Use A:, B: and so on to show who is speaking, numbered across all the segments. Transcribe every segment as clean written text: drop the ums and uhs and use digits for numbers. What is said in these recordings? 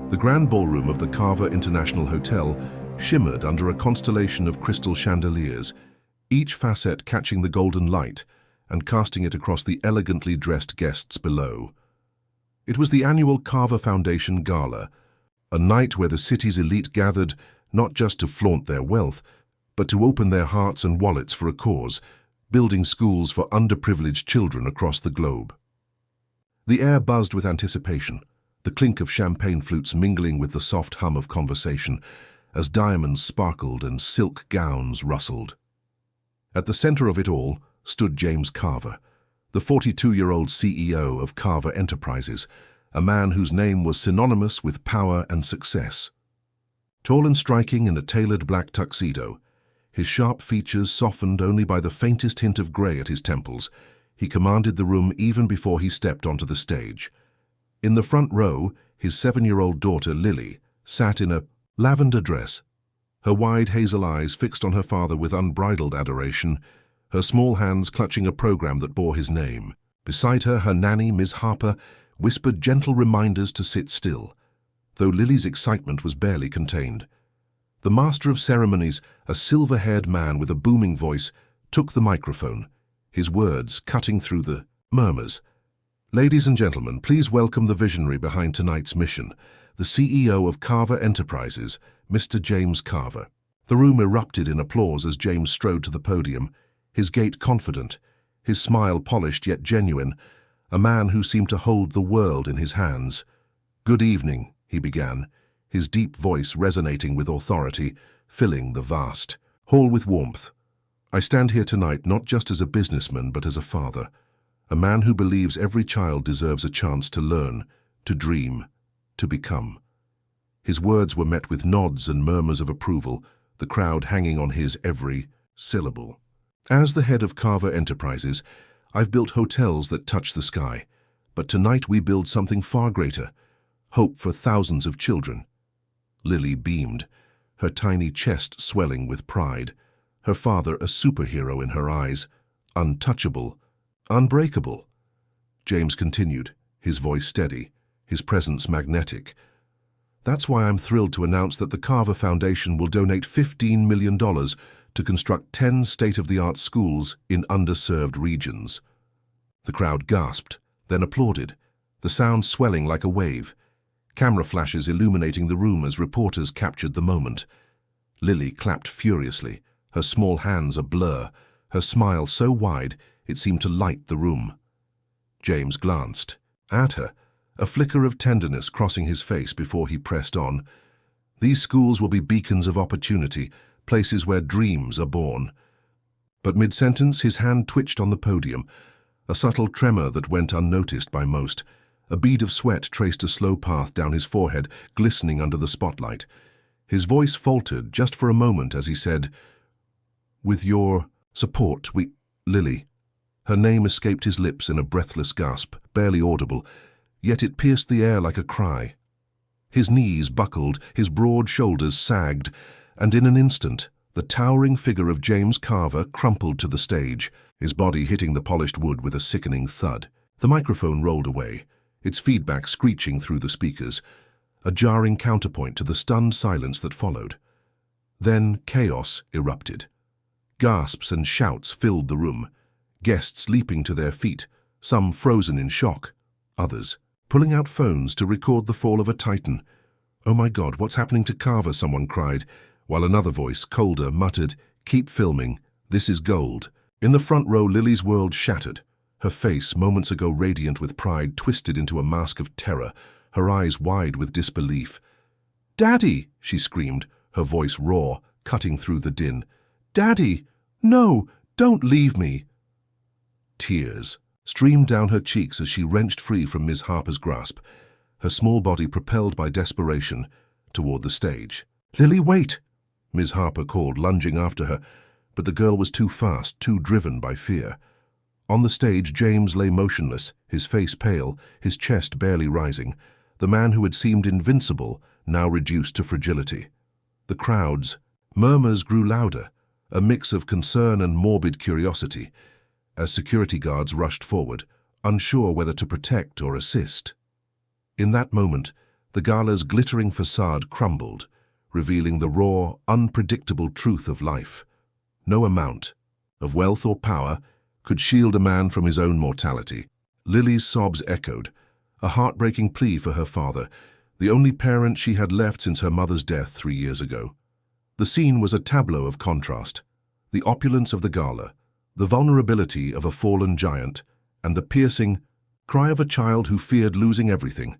A: The grand ballroom of the Carver International Hotel shimmered under a constellation of crystal chandeliers, each facet catching the golden light and casting it across the elegantly dressed guests below. It was the annual Carver Foundation Gala, a night where the city's elite gathered not just to flaunt their wealth, but to open their hearts and wallets for a cause, building schools for underprivileged children across the globe. The air buzzed with anticipation, the clink of champagne flutes mingling with the soft hum of conversation as diamonds sparkled and silk gowns rustled. At the center of it all stood James Carver, the 42-year-old CEO of Carver Enterprises, a man whose name was synonymous with power and success. Tall and striking in a tailored black tuxedo, his sharp features softened only by the faintest hint of gray at his temples, he commanded the room even before he stepped onto the stage. In the front row, his 7-year-old daughter, Lily, sat in a lavender dress, her wide hazel eyes fixed on her father with unbridled adoration, her small hands clutching a program that bore his name. Beside her, her nanny, Ms. Harper, whispered gentle reminders to sit still, though Lily's excitement was barely contained. The master of ceremonies, a silver-haired man with a booming voice, took the microphone, his words cutting through the murmurs. "Ladies and gentlemen, please welcome the visionary behind tonight's mission, the CEO of Carver Enterprises, Mr. James Carver." The room erupted in applause as James strode to the podium, his gait confident, his smile polished yet genuine, a man who seemed to hold the world in his hands. "Good evening," he began, his deep voice resonating with authority, filling the vast hall with warmth. "I stand here tonight not just as a businessman but as a father, a man who believes every child deserves a chance to learn, to dream, to become." His words were met with nods and murmurs of approval, the crowd hanging on his every syllable. "As the head of Carver Enterprises, I've built hotels that touch the sky, but tonight we build something far greater, hope for thousands of children." Lily beamed, her tiny chest swelling with pride, her father a superhero in her eyes, untouchable, unbreakable. James continued, his voice steady, his presence magnetic. "That's why I'm thrilled to announce that the Carver Foundation will donate $15 million to construct 10 state-of-the-art schools in underserved regions." The crowd gasped, then applauded, the sound swelling like a wave, camera flashes illuminating the room as reporters captured the moment. Lily clapped furiously, her small hands a blur, her smile so wide it seemed to light the room. James glanced at her, a flicker of tenderness crossing his face before he pressed on. "These schools will be beacons of opportunity, places where dreams are born." But mid-sentence, his hand twitched on the podium, a subtle tremor that went unnoticed by most. A bead of sweat traced a slow path down his forehead, glistening under the spotlight. His voice faltered just for a moment as he said, "With your support, Lily." Her name escaped his lips in a breathless gasp, barely audible, yet it pierced the air like a cry. His knees buckled, his broad shoulders sagged, and in an instant, the towering figure of James Carver crumpled to the stage, his body hitting the polished wood with a sickening thud. The microphone rolled away, its feedback screeching through the speakers, a jarring counterpoint to the stunned silence that followed. Then chaos erupted. Gasps and shouts filled the room, guests leaping to their feet, some frozen in shock, others pulling out phones to record the fall of a titan. "Oh my God, what's happening to Carver?" someone cried, while another voice, colder, muttered, "Keep filming, this is gold." In the front row, Lily's world shattered, her face, moments ago radiant with pride, twisted into a mask of terror, her eyes wide with disbelief. "Daddy!" she screamed, her voice raw, cutting through the din. "Daddy! No! Don't leave me!" Tears streamed down her cheeks as she wrenched free from Ms. Harper's grasp, her small body propelled by desperation toward the stage. "Lily, wait!" Ms. Harper called, lunging after her, but the girl was too fast, too driven by fear. On the stage, James lay motionless, his face pale, his chest barely rising, the man who had seemed invincible, now reduced to fragility. The crowd's murmurs grew louder, a mix of concern and morbid curiosity, as security guards rushed forward, unsure whether to protect or assist. In that moment, the Gala's glittering facade crumbled, revealing the raw, unpredictable truth of life. No amount of wealth or power could shield a man from his own mortality. Lily's sobs echoed, a heartbreaking plea for her father, the only parent she had left since her mother's death 3 years ago. The scene was a tableau of contrast. The opulence of the Gala, the vulnerability of a fallen giant, and the piercing cry of a child who feared losing everything.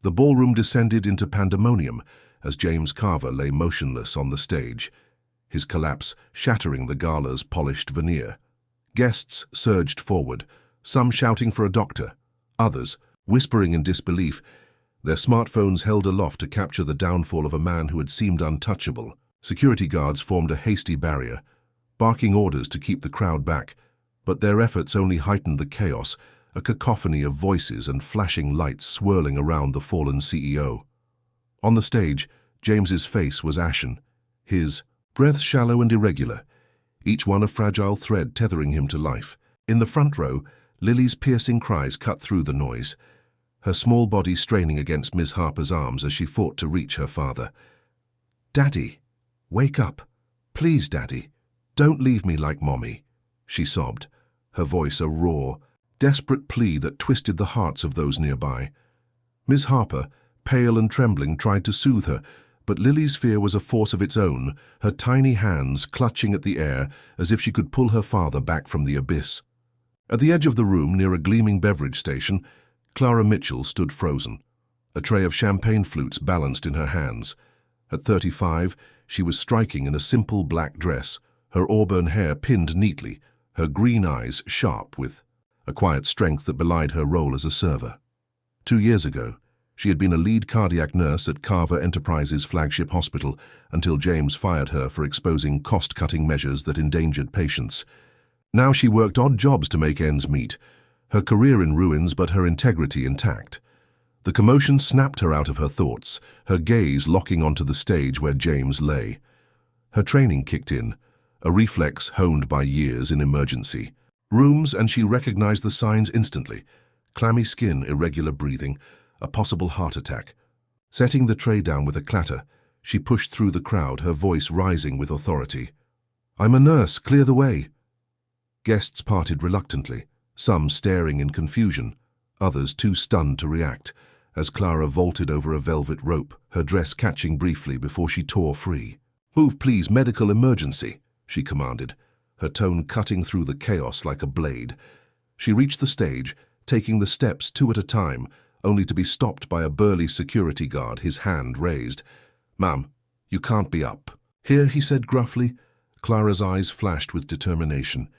A: The ballroom descended into pandemonium as James Carver lay motionless on the stage, his collapse shattering the Gala's polished veneer. Guests surged forward, some shouting for a doctor, others whispering in disbelief, their smartphones held aloft to capture the downfall of a man who had seemed untouchable. Security guards formed a hasty barrier, barking orders to keep the crowd back, but their efforts only heightened the chaos, a cacophony of voices and flashing lights swirling around the fallen CEO. On the stage, James's face was ashen, his breath shallow and irregular, each one a fragile thread tethering him to life. In the front row, Lily's piercing cries cut through the noise, her small body straining against Miss Harper's arms as she fought to reach her father. "Daddy, wake up. Please, Daddy. Don't leave me like Mommy," she sobbed, her voice a raw, desperate plea that twisted the hearts of those nearby. Miss Harper, pale and trembling, tried to soothe her, but Lily's fear was a force of its own, her tiny hands clutching at the air as if she could pull her father back from the abyss. At the edge of the room, near a gleaming beverage station, Clara Mitchell stood frozen, a tray of champagne flutes balanced in her hands. At 35, she was striking in a simple black dress, her auburn hair pinned neatly, her green eyes sharp with a quiet strength that belied her role as a server. 2 years ago, she had been a lead cardiac nurse at Carver Enterprises' flagship hospital until James fired her for exposing cost-cutting measures that endangered patients. Now she worked odd jobs to make ends meet, her career in ruins but her integrity intact. The commotion snapped her out of her thoughts, her gaze locking onto the stage where James lay. Her training kicked in, a reflex honed by years in emergency rooms, and she recognized the signs instantly: clammy skin, irregular breathing, a possible heart attack. Setting the tray down with a clatter, she pushed through the crowd, her voice rising with authority. "I'm a nurse, clear the way." Guests parted reluctantly, some staring in confusion, others too stunned to react, as Clara vaulted over a velvet rope, her dress catching briefly before she tore free. "Move, please, medical emergency," she commanded, her tone cutting through the chaos like a blade. She reached the stage, taking the steps 2 at a time, only to be stopped by a burly security guard, his hand raised. "Ma'am, you can't be up." "Here," he said gruffly. Clara's eyes flashed with determination.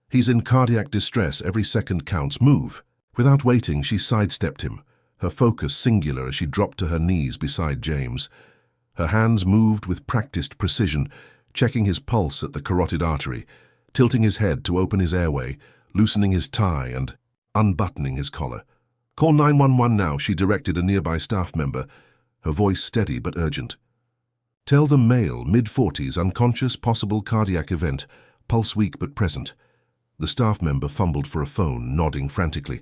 A: "He's in cardiac distress, every second counts, move." Without waiting, she sidestepped him, her focus singular as she dropped to her knees beside James. Her hands moved with practiced precision, checking his pulse at the carotid artery, tilting his head to open his airway, loosening his tie and unbuttoning his collar. "Call 911 now," she directed a nearby staff member, her voice steady but urgent. "Tell them male, mid-40s, unconscious, possible cardiac event, pulse weak but present." The staff member fumbled for a phone, nodding frantically.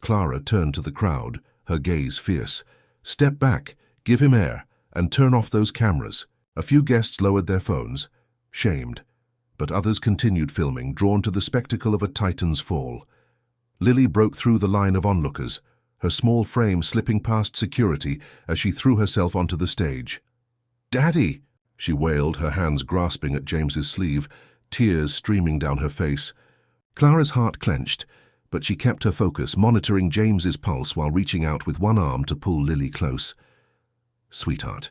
A: Clara turned to the crowd, her gaze fierce. "Step back, give him air, and turn off those cameras." A few guests lowered their phones, shamed, but others continued filming, drawn to the spectacle of a titan's fall. Lily broke through the line of onlookers, her small frame slipping past security as she threw herself onto the stage. "Daddy!" she wailed, her hands grasping at James's sleeve, tears streaming down her face. Clara's heart clenched, but she kept her focus, monitoring James's pulse while reaching out with one arm to pull Lily close. "Sweetheart,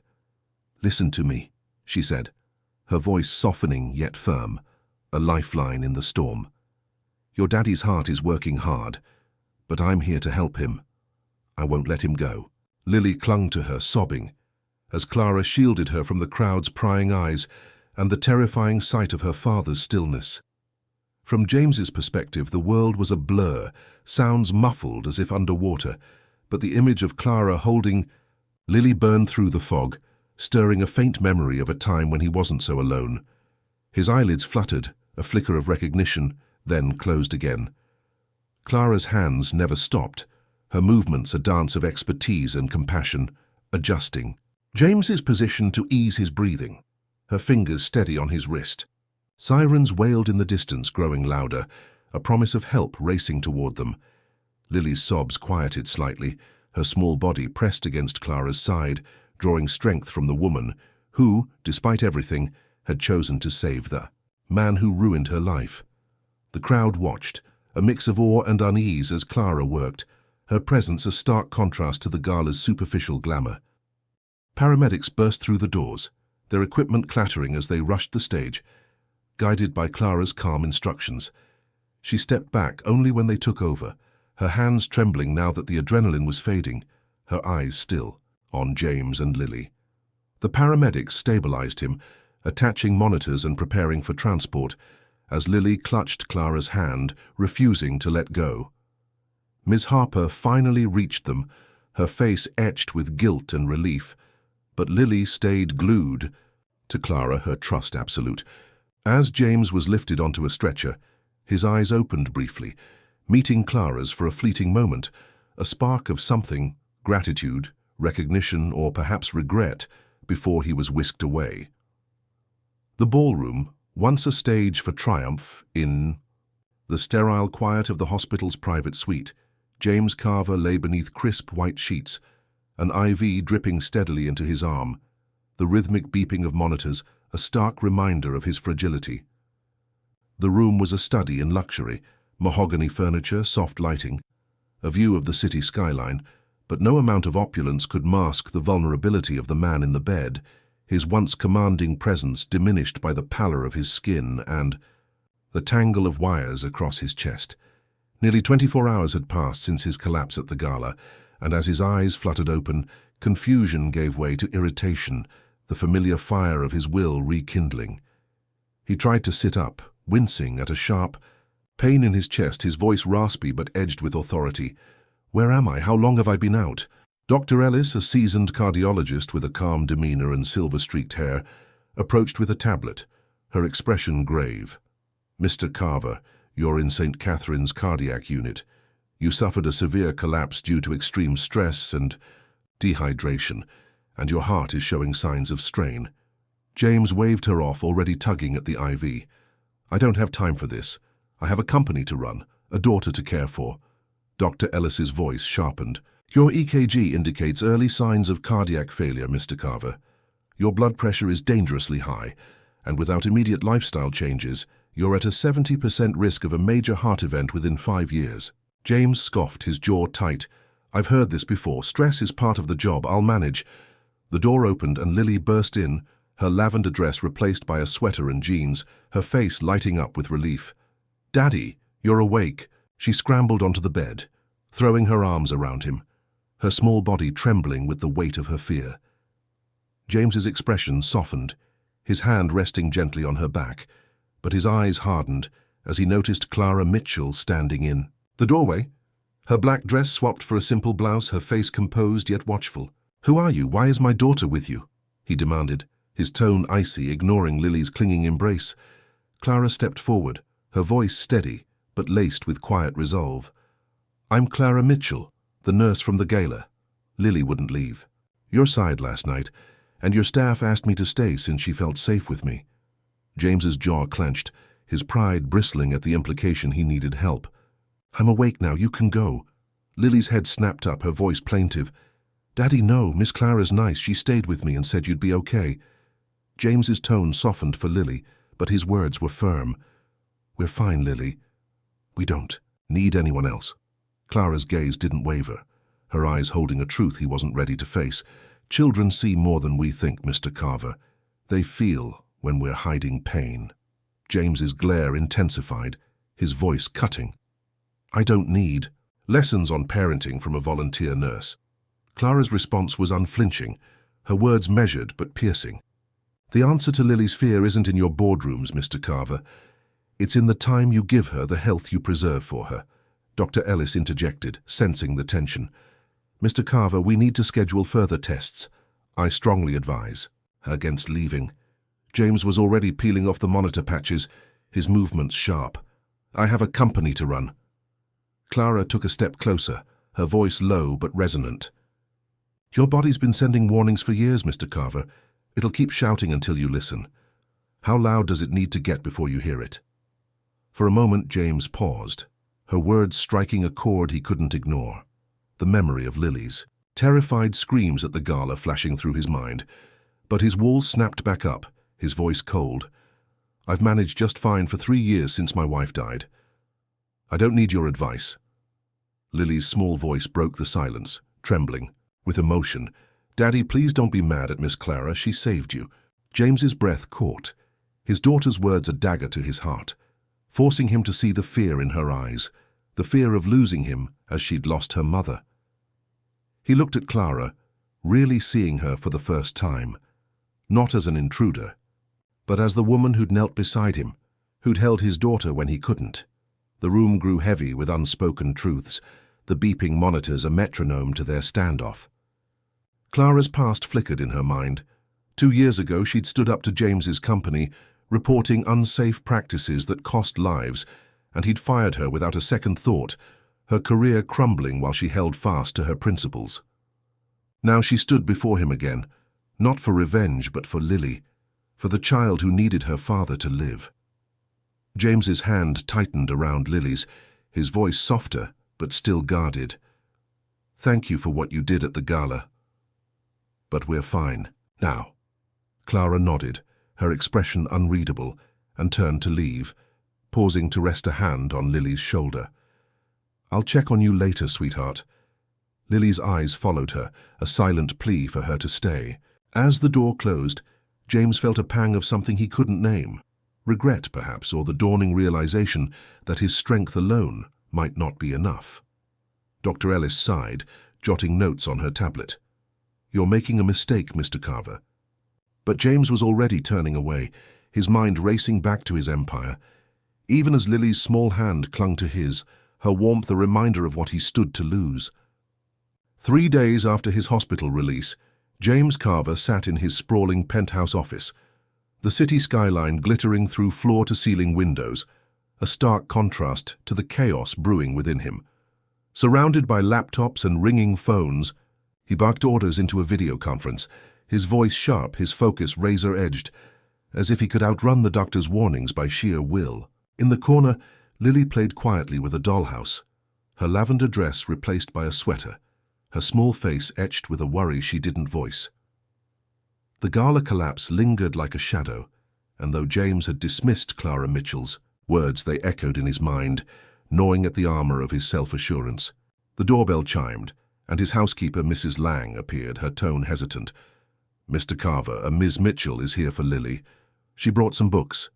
A: listen to me," she said, her voice softening yet firm, a lifeline in the storm. "Your daddy's heart is working hard, but I'm here to help him. I won't let him go." Lily clung to her, sobbing, as Clara shielded her from the crowd's prying eyes and the terrifying sight of her father's stillness. From James's perspective, the world was a blur, sounds muffled as if underwater, but the image of Clara holding Lily burned through the fog, stirring a faint memory of a time when he wasn't so alone. His eyelids fluttered, a flicker of recognition, then closed again. Clara's hands never stopped, her movements a dance of expertise and compassion, adjusting. James is positioned to ease his breathing, her fingers steady on his wrist. Sirens wailed in the distance, growing louder, a promise of help racing toward them. Lily's sobs quieted slightly, her small body pressed against Clara's side, drawing strength from the woman who, despite everything, had chosen to save the man who ruined her life. The crowd watched, a mix of awe and unease as Clara worked, her presence a stark contrast to the gala's superficial glamour. Paramedics burst through the doors, their equipment clattering as they rushed the stage, guided by Clara's calm instructions. She stepped back only when they took over, her hands trembling now that the adrenaline was fading, her eyes still on James and Lily. The paramedics stabilized him, attaching monitors and preparing for transport, as Lily clutched Clara's hand, refusing to let go. Ms. Harper finally reached them, her face etched with guilt and relief, but Lily stayed glued to Clara, her trust absolute. As James was lifted onto a stretcher, his eyes opened briefly, meeting Clara's for a fleeting moment, a spark of something, gratitude, recognition, or perhaps regret, before he was whisked away. The ballroom, once a stage for triumph, in the sterile quiet of the hospital's private suite, James Carver lay beneath crisp white sheets, an IV dripping steadily into his arm, the rhythmic beeping of monitors a stark reminder of his fragility. The room was a study in luxury, mahogany furniture, soft lighting, a view of the city skyline, but no amount of opulence could mask the vulnerability of the man in the bed, his once commanding presence diminished by the pallor of his skin and the tangle of wires across his chest. Nearly 24 hours had passed since his collapse at the Gala, and as his eyes fluttered open, confusion gave way to irritation, the familiar fire of his will rekindling. He tried to sit up, wincing at a sharp pain in his chest, his voice raspy but edged with authority. "Where am I? How long have I been out?" Dr. Ellis, a seasoned cardiologist with a calm demeanor and silver-streaked hair, approached with a tablet, her expression grave. "Mr. Carver, you're in St. Catherine's cardiac unit. You suffered a severe collapse due to extreme stress and dehydration, and your heart is showing signs of strain." James waved her off, already tugging at the IV. "I don't have time for this. I have a company to run, a daughter to care for." Dr. Ellis's voice sharpened. "Your EKG indicates early signs of cardiac failure, Mr. Carver. Your blood pressure is dangerously high, and without immediate lifestyle changes, you're at a 70% risk of a major heart event within 5 years." James scoffed, his jaw tight. "I've heard this before. Stress is part of the job. I'll manage." The door opened and Lily burst in, her lavender dress replaced by a sweater and jeans, her face lighting up with relief. "Daddy, you're awake." She scrambled onto the bed, throwing her arms around him, her small body trembling with the weight of her fear. James's expression softened, his hand resting gently on her back, but his eyes hardened as he noticed Clara Mitchell standing in the doorway, her black dress swapped for a simple blouse, her face composed yet watchful. "Who are you? Why is my daughter with you?" he demanded, his tone icy, ignoring Lily's clinging embrace. Clara stepped forward, her voice steady, but laced with quiet resolve. "I'm Clara Mitchell, the nurse from the Gala." Lily wouldn't leave. "Your side last night, and your staff asked me to stay since she felt safe with me." James's jaw clenched, his pride bristling at the implication he needed help. "I'm awake now, you can go." Lily's head snapped up, her voice plaintive. "Daddy, no, Miss Clara's nice. She stayed with me and said you'd be okay." James's tone softened for Lily, but his words were firm. "We're fine, Lily. We don't need anyone else." Clara's gaze didn't waver, her eyes holding a truth he wasn't ready to face. "Children see more than we think, Mr. Carver. They feel when we're hiding pain." James's glare intensified, his voice cutting. "I don't need lessons on parenting from a volunteer nurse." Clara's response was unflinching, her words measured but piercing. "The answer to Lily's fear isn't in your boardrooms, Mr. Carver. It's in the time you give her, the health you preserve for her." Dr. Ellis interjected, sensing the tension. "Mr. Carver, we need to schedule further tests. I strongly advise against leaving." James was already peeling off the monitor patches, his movements sharp. "I have a company to run." Clara took a step closer, her voice low but resonant. Your body's been sending warnings for years, Mr. Carver. It'll keep shouting until you listen. How loud does it need to get before you hear it? For a moment, James paused, her words striking a chord he couldn't ignore. The memory of Lily's terrified screams at the Gala flashing through his mind. But his wall snapped back up, his voice cold. I've managed just fine for 3 years since my wife died. I don't need your advice. Lily's small voice broke the silence, trembling, with emotion. Daddy, please don't be mad at Miss Clara. She saved you. James's breath caught, his daughter's words a dagger to his heart, forcing him to see the fear in her eyes, the fear of losing him as she'd lost her mother. He looked at Clara, really seeing her for the first time, not as an intruder, but as the woman who'd knelt beside him, who'd held his daughter when he couldn't. The room grew heavy with unspoken truths, the beeping monitors a metronome to their standoff. Clara's past flickered in her mind. 2 years ago, she'd stood up to James's company, reporting unsafe practices that cost lives, and he'd fired her without a second thought, her career crumbling while she held fast to her principles. Now she stood before him again, not for revenge but for Lily, for the child who needed her father to live. James's hand tightened around Lily's, his voice softer but still guarded. Thank you for what you did at the Gala. But we're fine now. Clara nodded, her expression unreadable, and turned to leave, pausing to rest a hand on Lily's shoulder. I'll check on you later, sweetheart. Lily's eyes followed her, a silent plea for her to stay. As the door closed, James felt a pang of something he couldn't name. Regret, perhaps, or the dawning realization that his strength alone might not be enough. Dr. Ellis sighed, jotting notes on her tablet. You're making a mistake, Mr. Carver. But James was already turning away, his mind racing back to his empire. Even as Lily's small hand clung to his, her warmth a reminder of what he stood to lose. 3 days after his hospital release, James Carver sat in his sprawling penthouse office, the city skyline glittering through floor-to-ceiling windows, a stark contrast to the chaos brewing within him. Surrounded by laptops and ringing phones, he barked orders into a video conference, his voice sharp, his focus razor-edged, as if he could outrun the doctor's warnings by sheer will. In the corner, Lily played quietly with a dollhouse, her lavender dress replaced by a sweater, her small face etched with a worry she didn't voice. The Gala collapse lingered like a shadow, and though James had dismissed Clara Mitchell's words, they echoed in his mind, gnawing at the armor of his self-assurance. The doorbell chimed, and his housekeeper, Mrs. Lang, appeared, her tone hesitant. Mr. Carver, a Miss Mitchell is here for Lily. She brought some books.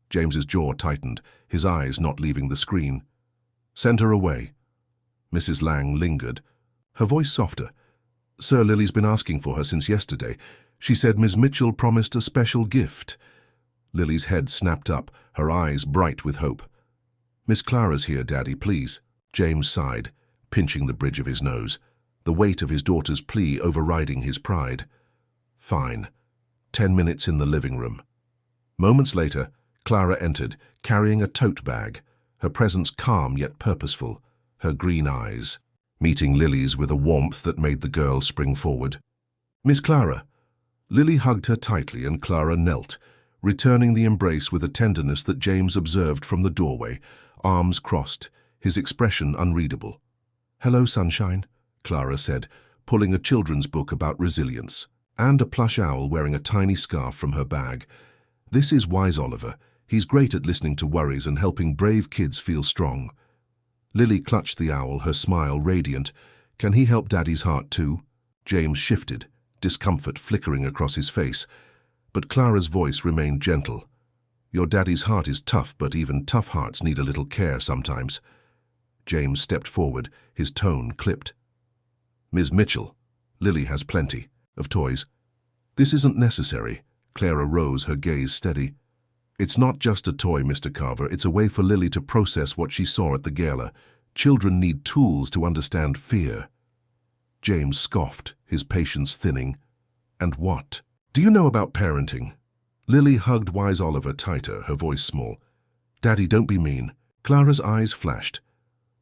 A: James's jaw tightened, his eyes not leaving the screen. Send her away. Mrs. Lang lingered, her voice softer. Sir, Lily's been asking for her since yesterday. She said Miss Mitchell promised a special gift. Lily's head snapped up, her eyes bright with hope. Miss Clara's here, Daddy, please. James sighed, pinching the bridge of his nose, the weight of his daughter's plea overriding his pride. Fine. 10 minutes in the living room. Moments later, Clara entered, carrying a tote bag, her presence calm yet purposeful, her green eyes meeting Lily's with a warmth that made the girl spring forward. Miss Clara. Lily hugged her tightly and Clara knelt, returning the embrace with a tenderness that James observed from the doorway, arms crossed, his expression unreadable. Hello, sunshine, Clara said, pulling a children's book about resilience, and a plush owl wearing a tiny scarf from her bag. This is Wise Oliver. He's great at listening to worries and helping brave kids feel strong. Lily clutched the owl, her smile radiant. Can he help Daddy's heart too? James shifted, discomfort flickering across his face, but Clara's voice remained gentle. Your daddy's heart is tough, but even tough hearts need a little care sometimes. James stepped forward, his tone clipped. Ms. Mitchell, Lily has plenty of toys. This isn't necessary. Clara rose, her gaze steady. It's not just a toy, Mr. Carver. It's a way for Lily to process what she saw at the Gala. Children need tools to understand fear. James scoffed, his patience thinning. And what? Do you know about parenting? Lily hugged Wise Oliver tighter, her voice small. Daddy, don't be mean. Clara's eyes flashed,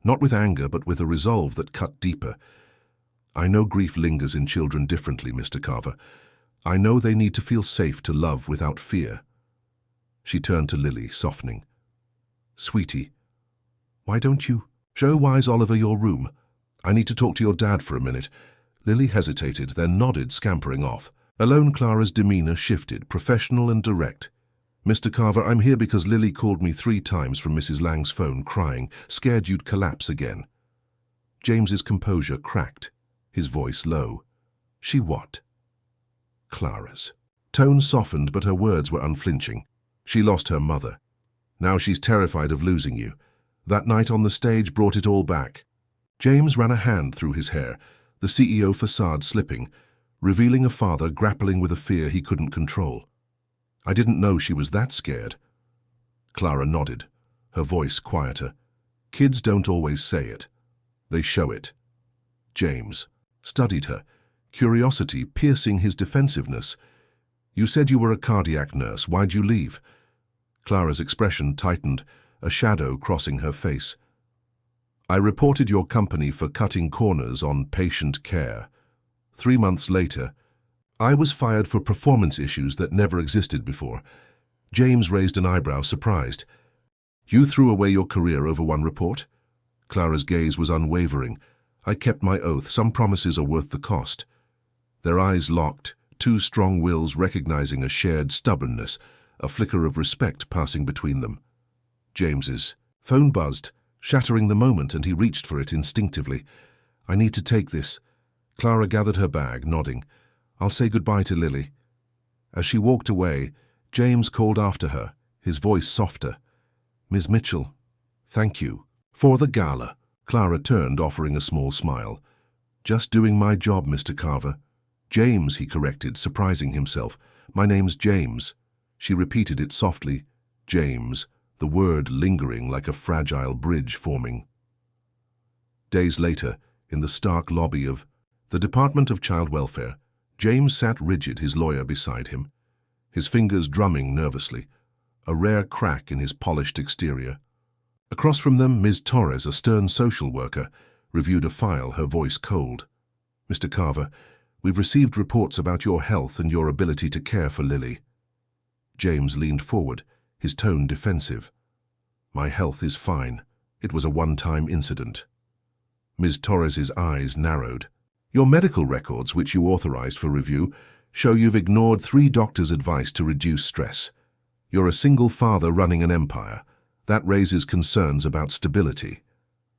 A: not with anger but with a resolve that cut deeper. I know grief lingers in children differently, Mr. Carver. I know they need to feel safe to love without fear. She turned to Lily, softening. Sweetie, why don't you show Wise Oliver your room? I need to talk to your dad for a minute. Lily hesitated, then nodded, scampering off. Alone, Clara's demeanor shifted, professional and direct. Mr. Carver, I'm here because Lily called me 3 times from Mrs. Lang's phone, crying, scared you'd collapse again. James's composure cracked, his voice low. She what? Clara's. Tone softened, but her words were unflinching. She lost her mother. Now she's terrified of losing you. That night on the stage brought it all back. James ran a hand through his hair, the CEO facade slipping, revealing a father grappling with a fear he couldn't control. I didn't know she was that scared. Clara nodded, her voice quieter. Kids don't always say it. They show it. James studied her, curiosity piercing his defensiveness. You said you were a cardiac nurse. Why'd you leave? Clara's expression tightened, a shadow crossing her face. I reported your company for cutting corners on patient care. 3 months later, I was fired for performance issues that never existed before. James raised an eyebrow, surprised. You threw away your career over one report? Clara's gaze was unwavering. I kept my oath. Some promises are worth the cost. Their eyes locked, 2 strong wills recognizing a shared stubbornness, a flicker of respect passing between them. James's phone buzzed, shattering the moment, and he reached for it instinctively. I need to take this. Clara gathered her bag, nodding. I'll say goodbye to Lily. As she walked away, James called after her, his voice softer. Ms. Mitchell, thank you. For the gala. Clara turned, offering a small smile. Just doing my job, Mr. Carver. James, he corrected, surprising himself. My name's James. She repeated it softly. James, the word lingering like a fragile bridge forming. Days later, in the stark lobby of the Department of Child Welfare, James sat rigid, his lawyer beside him, his fingers drumming nervously, a rare crack in his polished exterior. Across from them, Ms. Torres, a stern social worker, reviewed a file, her voice cold. Mr. Carver, we've received reports about your health and your ability to care for Lily. James leaned forward, his tone defensive. My health is fine. It was a one-time incident. Ms. Torres's eyes narrowed. Your medical records, which you authorized for review, show you've ignored 3 doctors' advice to reduce stress. You're a single father running an empire. That raises concerns about stability.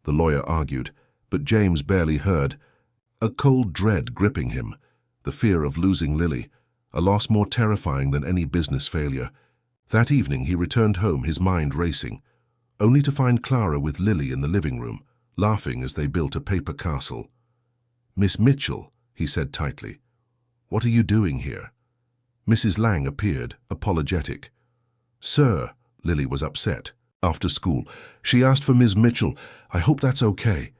A: The lawyer argued, but James barely heard. A cold dread gripping him, the fear of losing Lily, a loss more terrifying than any business failure. That evening he returned home, his mind racing, only to find Clara with Lily in the living room, laughing as they built a paper castle. Miss Mitchell, he said tightly, what are you doing here? Mrs. Lang appeared, apologetic. Sir, Lily was upset. After school, she asked for Miss Mitchell. I hope that's okay.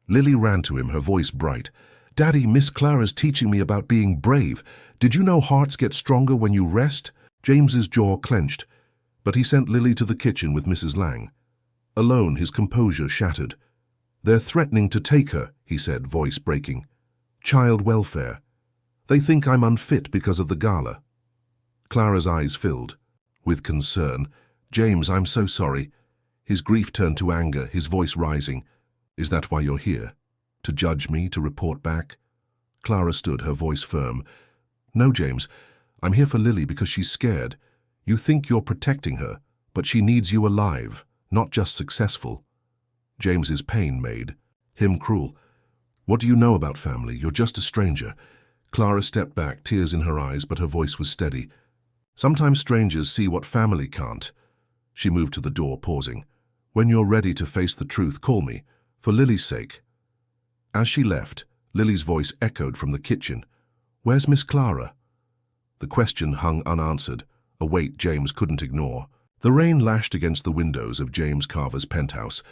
A: Lily ran to him, her voice bright. Daddy, Miss Clara's teaching me about being brave. Did you know hearts get stronger when you rest? James's jaw clenched, but he sent Lily to the kitchen with Mrs. Lang. Alone, his composure shattered. They're threatening to take her, he said, voice breaking. Child welfare. They think I'm unfit because of the gala. Clara's eyes filled. With concern. James, I'm so sorry. His grief turned to anger, his voice rising. Is that why you're here? To judge me, to report back? Clara stood, her voice firm. No, James. I'm here for Lily because she's scared. You think you're protecting her, but she needs you alive, not just successful. James's pain made him cruel. What do you know about family? You're just a stranger. Clara stepped back, tears in her eyes, but her voice was steady. Sometimes strangers see what family can't. She moved to the door, pausing. When you're ready to face the truth, call me, for Lily's sake. As she left, Lily's voice echoed from the kitchen. Where's Miss Clara? The question hung unanswered, a weight James couldn't ignore. The rain lashed against the windows of James Carver's penthouse,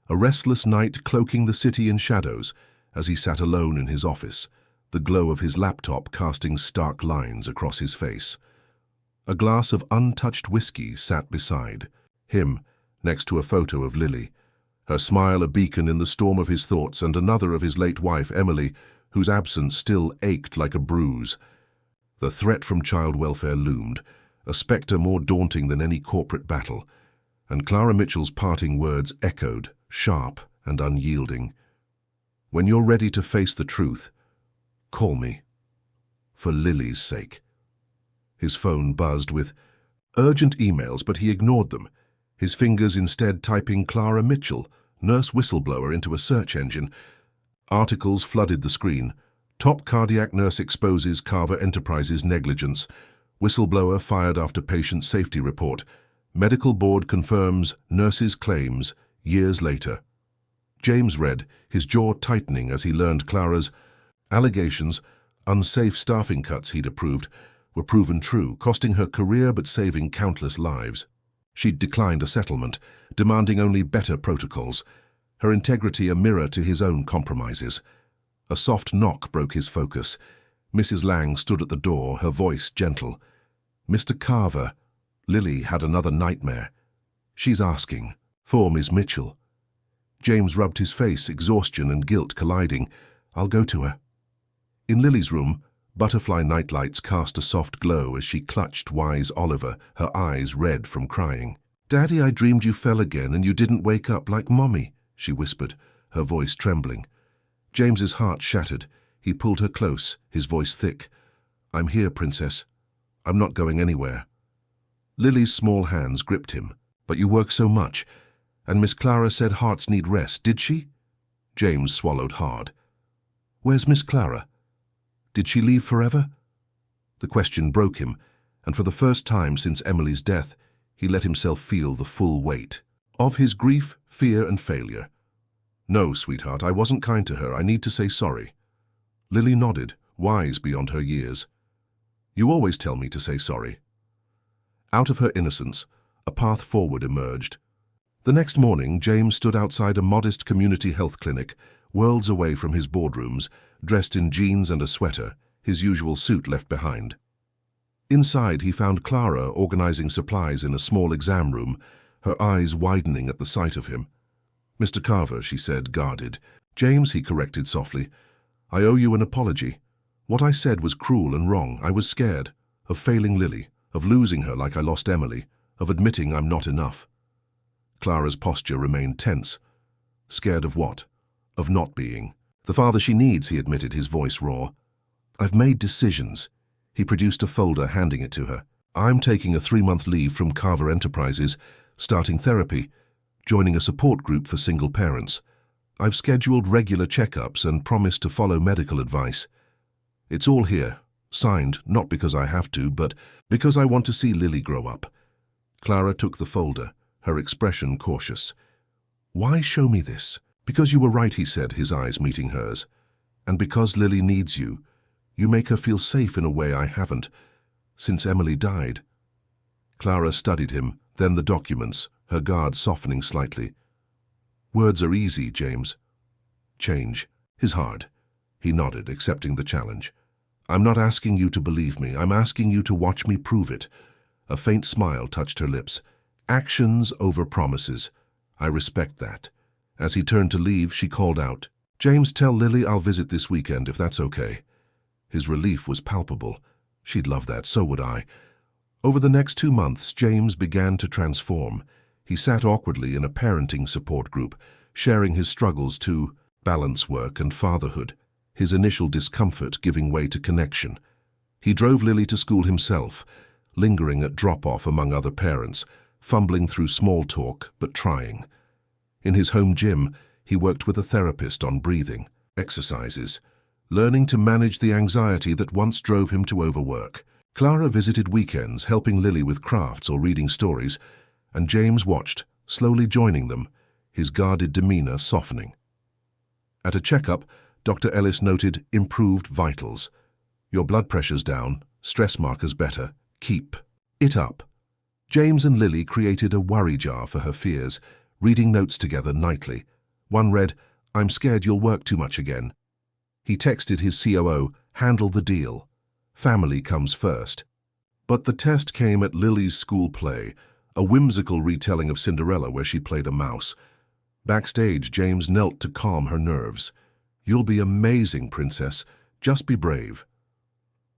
A: a restless night cloaking the city in shadows as he sat alone in his office, the glow of his laptop casting stark lines across his face. A glass of untouched whiskey sat beside him, next to a photo of Lily, her smile a beacon in the storm of his thoughts, and another of his late wife, Emily, whose absence still ached like a bruise. The threat from child welfare loomed, a spectre more daunting than any corporate battle, and Clara Mitchell's parting words echoed, sharp and unyielding. "When you're ready to face the truth, call me. For Lily's sake." His phone buzzed with urgent emails, but he ignored them, his fingers instead typing Clara Mitchell, nurse whistleblower, into a search engine. Articles flooded the screen. Top cardiac nurse exposes Carver Enterprises negligence. Whistleblower fired after patient safety report. Medical board confirms nurse's claims years later. James read, his jaw tightening as he learned Clara's allegations, unsafe staffing cuts he'd approved, were proven true, costing her career but saving countless lives. She'd declined a settlement, demanding only better protocols, her integrity a mirror to his own compromises. A soft knock broke his focus. Mrs. Lang stood at the door, her voice gentle. "Mr. Carver." Lily had another nightmare. "She's asking for Miss Mitchell." James rubbed his face, exhaustion and guilt colliding. "I'll go to her." In Lily's room, butterfly nightlights cast a soft glow as she clutched wise Oliver, her eyes red from crying. "Daddy, I dreamed you fell again and you didn't wake up like Mommy," she whispered, her voice trembling. James's heart shattered. He pulled her close, his voice thick. "I'm here, Princess. I'm not going anywhere." Lily's small hands gripped him. "But you work so much. And Miss Clara said hearts need rest, did she?" James swallowed hard. "Where's Miss Clara? Did she leave forever?" The question broke him, and for the first time since Emily's death, he let himself feel the full weight of his grief, fear, and failure. "No, sweetheart, I wasn't kind to her. I need to say sorry." Lily nodded, wise beyond her years. "You always tell me to say sorry." Out of her innocence, a path forward emerged. The next morning, James stood outside a modest community health clinic, worlds away from his boardrooms, dressed in jeans and a sweater, his usual suit left behind. Inside, he found Clara organizing supplies in a small exam room, her eyes widening at the sight of him. "Mr. Carver," she said, guarded. "James," he corrected softly, "I owe you an apology. What I said was cruel and wrong. I was scared of failing Lily, of losing her like I lost Emily, of admitting I'm not enough." Clara's posture remained tense. Scared of what? Of not being. "The father she needs," he admitted, his voice raw. "I've made decisions." He produced a folder, handing it to her. "I'm taking a 3-month leave from Carver Enterprises, starting therapy, joining a support group for single parents. I've scheduled regular checkups and promised to follow medical advice. It's all here, signed not because I have to, but because I want to see Lily grow up." Clara took the folder, her expression cautious. "Why show me this?" "Because you were right," he said, his eyes meeting hers. "And because Lily needs you. You make her feel safe in a way I haven't, since Emily died." Clara studied him, then the documents, her guard softening slightly. "Words are easy, James. Change is hard." He nodded, accepting the challenge. "I'm not asking you to believe me. I'm asking you to watch me prove it." A faint smile touched her lips. "Actions over promises. I respect that." As he turned to leave, she called out, "James, tell Lily I'll visit this weekend, if that's okay." His relief was palpable. She'd love that, so would I. Over the next 2 months, James began to transform. He sat awkwardly in a parenting support group, sharing his struggles to balance work and fatherhood, his initial discomfort giving way to connection. He drove Lily to school himself, lingering at drop-off among other parents, fumbling through small talk, but trying. In his home gym, he worked with a therapist on breathing, exercises, learning to manage the anxiety that once drove him to overwork. Clara visited weekends, helping Lily with crafts or reading stories, and James watched, slowly joining them, his guarded demeanor softening. At a checkup, Dr. Ellis noted improved vitals. "Your blood pressure's down, stress markers better. Keep it up." James and Lily created a worry jar for her fears, reading notes together nightly. One read, "I'm scared you'll work too much again." He texted his COO, "Handle the deal. Family comes first." But the test came at Lily's school play, a whimsical retelling of Cinderella where she played a mouse. Backstage, James knelt to calm her nerves. "You'll be amazing, Princess. Just be brave."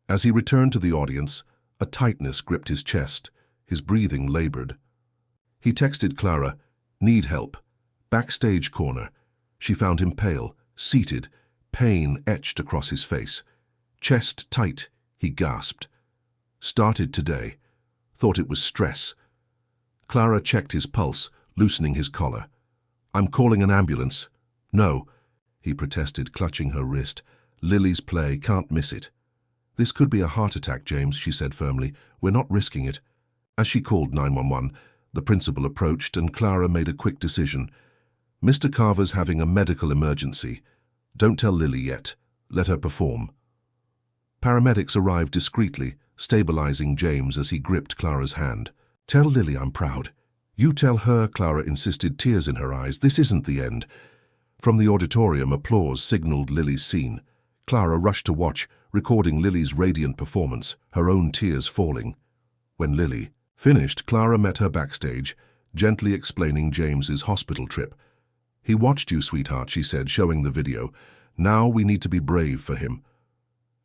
A: As he returned to the audience, a tightness gripped his chest, his breathing labored. He texted Clara, "Need help. Backstage corner." She found him pale, seated, pain etched across his face. "Chest tight," he gasped. "Started today. Thought it was stress." Clara checked his pulse, loosening his collar. "I'm calling an ambulance." "No," he protested, clutching her wrist. "Lily's play, can't miss it." "This could be a heart attack, James," she said firmly. "We're not risking it." As she called 911, the principal approached and Clara made a quick decision. "Mr. Carver's having a medical emergency. Don't tell Lily yet. Let her perform." Paramedics arrived discreetly, stabilizing James as he gripped Clara's hand. "Tell Lily I'm proud." "You tell her," Clara insisted, tears in her eyes. "This isn't the end." From the auditorium, applause signaled Lily's scene. Clara rushed to watch, recording Lily's radiant performance, her own tears falling. When Lily finished, Clara met her backstage, gently explaining James's hospital trip. "He watched you, sweetheart," she said, showing the video. "Now we need to be brave for him."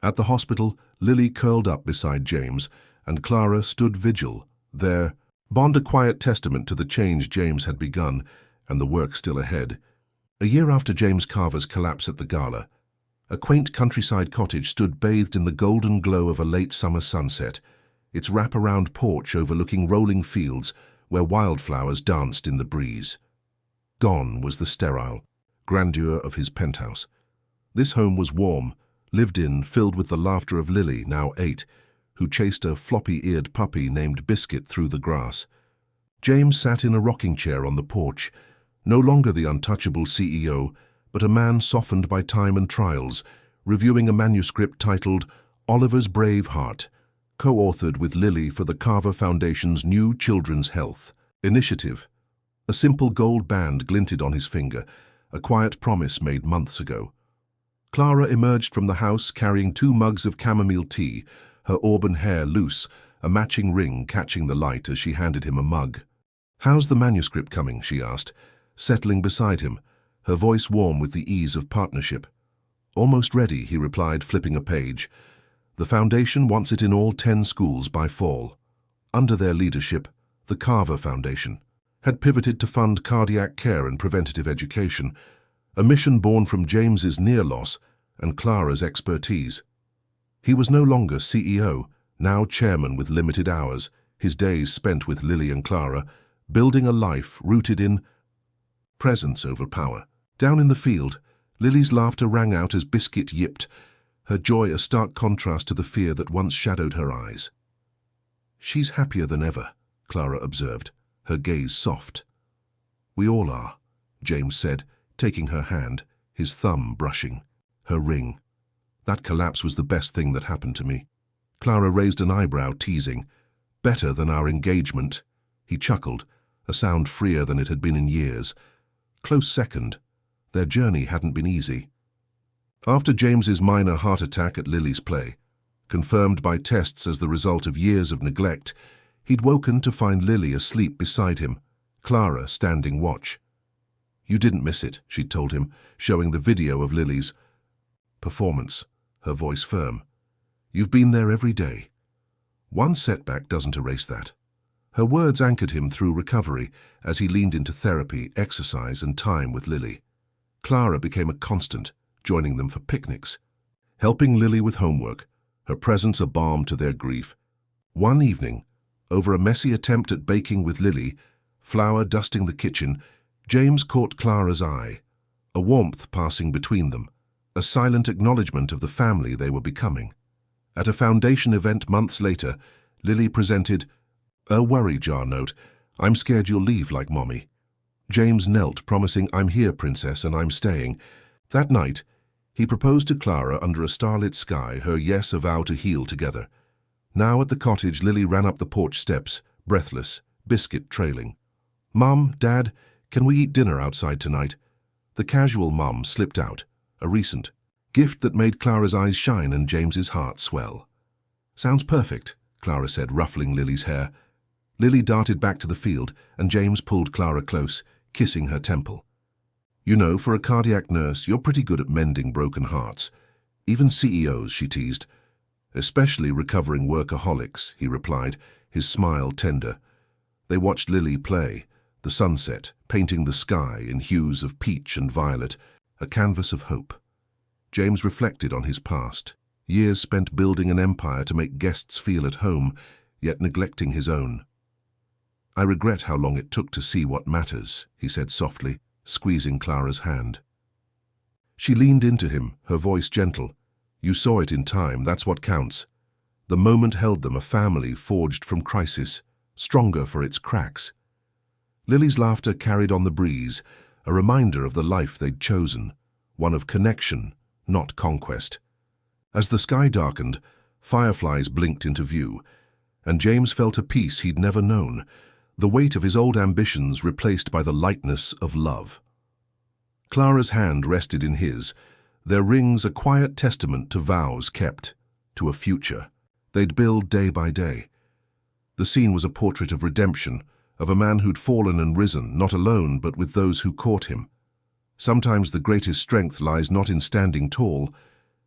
A: At the hospital, Lily curled up beside James, and Clara stood vigil, their bond a quiet testament to the change James had begun and the work still ahead. A year after James Carver's collapse at the Gala, a quaint countryside cottage stood bathed in the golden glow of a late summer sunset, its wraparound porch overlooking rolling fields where wildflowers danced in the breeze. Gone was the sterile grandeur of his penthouse. This home was warm, lived in, filled with the laughter of Lily, now 8, who chased a floppy-eared puppy named Biscuit through the grass. James sat in a rocking chair on the porch, no longer the untouchable CEO, but a man softened by time and trials, reviewing a manuscript titled Oliver's Brave Heart, co-authored with Lily for the Carver Foundation's new Children's Health initiative. A simple gold band glinted on his finger, a quiet promise made months ago. Clara emerged from the house carrying 2 mugs of chamomile tea, her auburn hair loose, a matching ring catching the light as she handed him a mug. "How's the manuscript coming?" she asked, settling beside him, her voice warm with the ease of partnership. "Almost ready," he replied, flipping a page. "The foundation wants it in all 10 schools by fall." Under their leadership, the Carver Foundation had pivoted to fund cardiac care and preventative education, a mission born from James's near loss and Clara's expertise. He was no longer CEO, now chairman with limited hours, his days spent with Lily and Clara, building a life rooted in presence over power. Down in the field, Lily's laughter rang out as Biscuit yipped, her joy a stark contrast to the fear that once shadowed her eyes. "She's happier than ever," Clara observed, her gaze soft. "We all are," James said, taking her hand, his thumb brushing her ring. "That collapse was the best thing that happened to me." Clara raised an eyebrow, teasing. "Better than our engagement." He chuckled, a sound freer than it had been in years. Close second. Their journey hadn't been easy. After James's minor heart attack at Lily's play, confirmed by tests as the result of years of neglect, he'd woken to find Lily asleep beside him, Clara standing watch. "You didn't miss it," she'd told him, showing the video of Lily's performance, her voice firm. "You've been there every day. One setback doesn't erase that." Her words anchored him through recovery as he leaned into therapy, exercise, and time with Lily. Clara became a constant, joining them for picnics, helping Lily with homework, her presence a balm to their grief. One evening, over a messy attempt at baking with Lily, flour dusting the kitchen, James caught Clara's eye, a warmth passing between them, a silent acknowledgement of the family they were becoming. At a foundation event months later, Lily presented a worry jar note. "I'm scared you'll leave like Mommy." James knelt, promising, "I'm here, Princess, and I'm staying." That night, he proposed to Clara under a starlit sky, her yes a vow to heal together. Now at the cottage, Lily ran up the porch steps, breathless, Biscuit trailing. "Mum, Dad, can we eat dinner outside tonight?" The casual mum slipped out, a recent gift that made Clara's eyes shine and James's heart swell. "Sounds perfect," Clara said, ruffling Lily's hair. Lily darted back to the field, and James pulled Clara close, kissing her temple. You know, for a cardiac nurse, you're pretty good at mending broken hearts. Even CEOs, she teased. Especially recovering workaholics, he replied, his smile tender. They watched Lily play, the sunset, painting the sky in hues of peach and violet, a canvas of hope. James reflected on his past, years spent building an empire to make guests feel at home, yet neglecting his own. I regret how long it took to see what matters, he said softly, squeezing Clara's hand. She leaned into him, her voice gentle. You saw it in time, that's what counts. The moment held them, a family forged from crisis, stronger for its cracks. Lily's laughter carried on the breeze, a reminder of the life they'd chosen, one of connection, not conquest. As the sky darkened, fireflies blinked into view, and James felt a peace he'd never known, the weight of his old ambitions replaced by the lightness of love. Clara's hand rested in his, their rings a quiet testament to vows kept, to a future they'd build day by day. The scene was a portrait of redemption, of a man who'd fallen and risen, not alone but with those who caught him. Sometimes the greatest strength lies not in standing tall,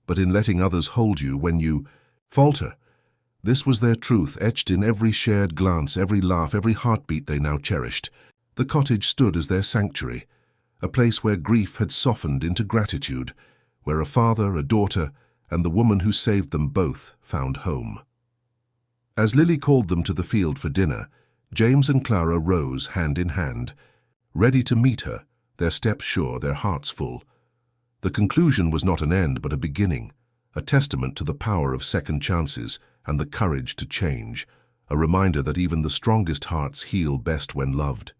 A: but in letting others hold you when you falter. This was their truth, etched in every shared glance, every laugh, every heartbeat they now cherished. The cottage stood as their sanctuary, a place where grief had softened into gratitude, where a father, a daughter, and the woman who saved them both found home. As Lily called them to the field for dinner, James and Clara rose hand in hand, ready to meet her, their steps sure, their hearts full. The conclusion was not an end but a beginning, a testament to the power of second chances and the courage to change, a reminder that even the strongest hearts heal best when loved.